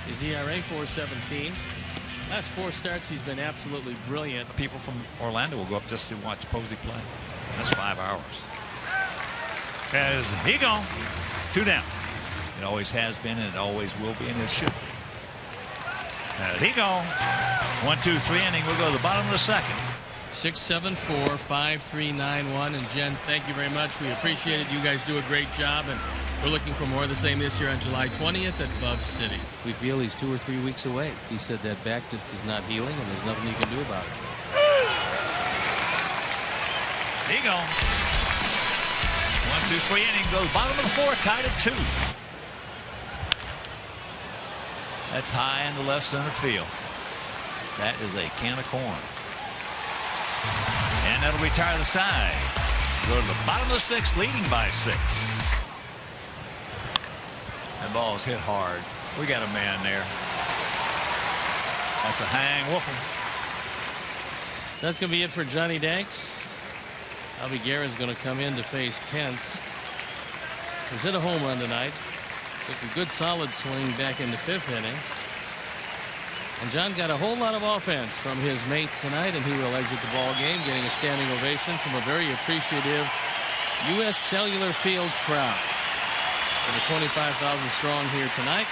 His ERA 4.17. Last 4 starts he's been absolutely brilliant. People from Orlando will go up just to watch Posey play. That's 5 hours. As he gone, 2 down. It always has been, and it always will be, and it should be. As he gone, 1, 2, 3 inning. We'll go to the bottom of the second. 674-5391. And Jen, thank you very much. We appreciate it. You guys do a great job, and we're looking for more of the same this year on July 20th at Bub City. We feel he's 2 or 3 weeks away. He said that back just is not healing, and there's nothing you can do about it. He gone. 1, 2, 3 inning. Goes bottom of the 4th, tied at 2. That's high in the left center field. That is a can of corn. And that'll retire the side. Go to the bottom of the 6th, leading by 6. That ball's hit hard. We got a man there. That's a hang whooping. So that's going to be it for Johnny Danks. Albie Guerra's going to come in to face Pence. He's hit a home run tonight. Took a good solid swing back in the 5th inning. And John got a whole lot of offense from his mates tonight, and he will exit the ball game getting a standing ovation from a very appreciative U.S. Cellular Field crowd. Over 25,000 strong here tonight.